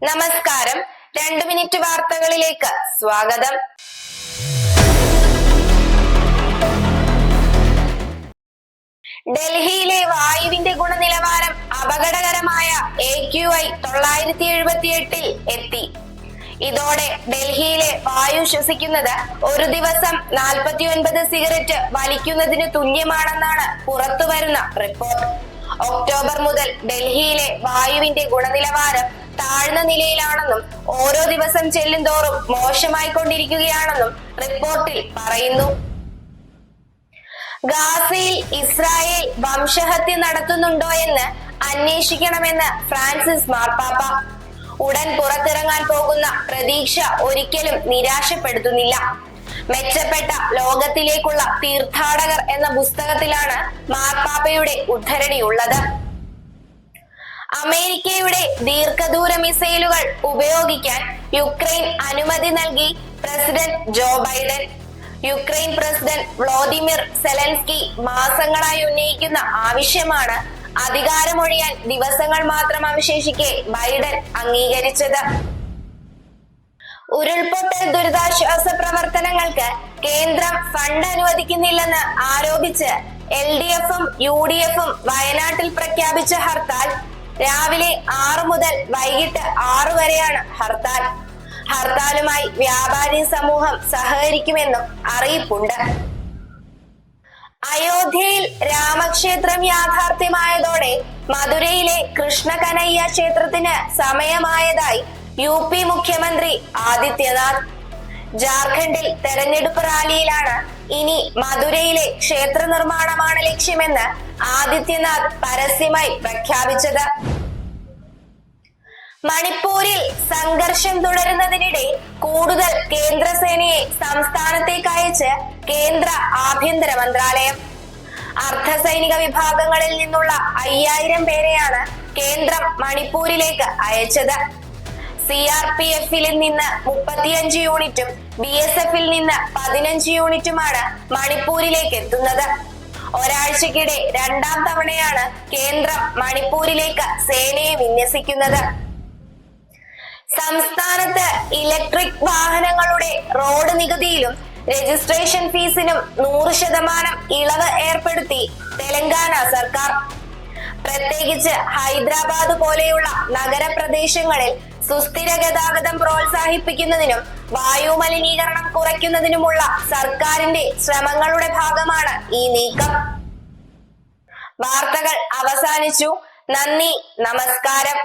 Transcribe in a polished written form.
നമസ്കാരം. 2 മിനിറ്റ് വാർത്തകളിലേക്ക് സ്വാഗതം. ഡൽഹിയിലെ വായുവിന്റെ ഗുണനിലവാരം അപകടകരമായ AQI 978-ൽ എത്തി. ഇതോടെ ഡൽഹിയിലെ വായു ശ്വസിക്കുന്നത് ഒരു ദിവസം 49 സിഗരറ്റ് വലിക്കുന്നതിന് തുല്യമാണെന്നാണ് പുറത്തുവരുന്ന റിപ്പോർട്ട്. ഒക്ടോബർ മുതൽ ഡൽഹിയിലെ വായുവിന്റെ ഗുണനിലവാരം താഴ്ന്ന നിലയിലാണെന്നും ഓരോ ദിവസം ചെല്ലുന്തോറും മോശമായിക്കൊണ്ടിരിക്കുകയാണെന്നും റിപ്പോർട്ടിൽ പറയുന്നു. ഗാസയിൽ ഇസ്രായേൽ വംശഹത്യ നടത്തുന്നുണ്ടോ എന്ന് അന്വേഷിക്കണമെന്ന് ഫ്രാൻസിസ് മാർപ്പാപ്പ. ഉടൻ പുറത്തിറങ്ങാൻ പോകുന്ന പ്രതീക്ഷ ഒരിക്കലും നിരാശപ്പെടുത്തുന്നില്ല. മെച്ചപ്പെട്ട ലോകത്തിലേക്കുള്ള തീർത്ഥാടകർ എന്ന പുസ്തകത്തിലാണ് മാർപ്പാപ്പയുടെ ഉദ്ധരണിയുള്ളത്. അമേരിക്കയുടെ ദീർഘദൂര മിസൈലുകൾ ഉപയോഗിക്കാൻ യുക്രൈൻ അനുമതി നൽകി president Joe Biden. Ukraine president Vladimir Zelensky മാസങ്ങളായി ഉന്നയിക്കുന്ന ആവശ്യമാണ് അധികാരമൊഴിയാൻ ദിവസങ്ങൾ മാത്രം അവശേഷിക്കെ ബൈഡൻ അംഗീകരിച്ചത്. ഉരുൾപൊട്ടൽ ദുരിതാശ്വാസ പ്രവർത്തനങ്ങൾക്ക് കേന്ദ്രം ഫണ്ട് അനുവദിക്കുന്നില്ലെന്ന് ആരോപിച്ച് LDFും UDFും വയനാട്ടിൽ പ്രഖ്യാപിച്ച ഹർത്താൽ രാവിലെ 6 മുതൽ വൈകിട്ട് 6 വരെയാണ് ഹർത്താൽ. ഹർത്താലുമായി വ്യാപാരി സമൂഹം സഹകരിക്കുമെന്നും അറിയിപ്പുണ്ട്. അയോധ്യയിൽ രാമക്ഷേത്രം യാഥാർത്ഥ്യമായതോടെ മധുരയിലെ കൃഷ്ണ കനയ്യ ക്ഷേത്രത്തിന് സമയമായതായി UP മുഖ്യമന്ത്രി ആദിത്യനാഥ്. ജാർഖണ്ഡിൽ തെരഞ്ഞെടുപ്പ് റാലിയിലാണ് ഇനി മധുരയിലെ ക്ഷേത്ര നിർമ്മാണമാണ് ലക്ഷ്യമെന്ന് ആദിത്യനാഥ് പരസ്യമായി പ്രഖ്യാപിച്ചത്. മണിപ്പൂരിൽ സംഘർഷം തുടരുന്നതിനിടെ കൂടുതൽ കേന്ദ്രസേനയെ സംസ്ഥാനത്തേക്ക് അയച്ച് കേന്ദ്ര ആഭ്യന്തര മന്ത്രാലയം. അർദ്ധസൈനിക വിഭാഗങ്ങളിൽ നിന്നുള്ള 5000 പേരെയാണ് കേന്ദ്രം മണിപ്പൂരിലേക്ക് അയച്ചത്. CRPFൽ നിന്ന് 35 യൂണിറ്റും BSFൽ നിന്ന് 15 യൂണിറ്റുമാണ് മണിപ്പൂരിലേക്ക് എത്തുന്നത്. ഒരാഴ്ചക്കിടെ 2ാം തവണയാണ് കേന്ദ്രം മണിപ്പൂരിലേക്ക് സേനയെ വിന്യസിക്കുന്നത്. സംസ്ഥാനത്ത് ഇലക്ട്രിക് വാഹനങ്ങളുടെ റോഡ് നികുതിയിലും രജിസ്ട്രേഷൻ ഫീസിനും 100% ഇളവ് ഏർപ്പെടുത്തി തെലങ്കാന സർക്കാർ. പ്രത്യേകിച്ച് ഹൈദരാബാദ് പോലെയുള്ള നഗരപ്രദേശങ്ങളിൽ സുസ്ഥിര ഗതാഗതം പ്രോത്സാഹിപ്പിക്കുന്നതിനും വായു മലിനീകരണം കുറയ്ക്കുന്നതിനുമുള്ള സർക്കാരിന്റെ ശ്രമങ്ങളുടെ ഭാഗമാണ് ഈ നീക്കം. വാർത്തകൾ അവസാനിച്ചു. നന്ദി, നമസ്കാരം.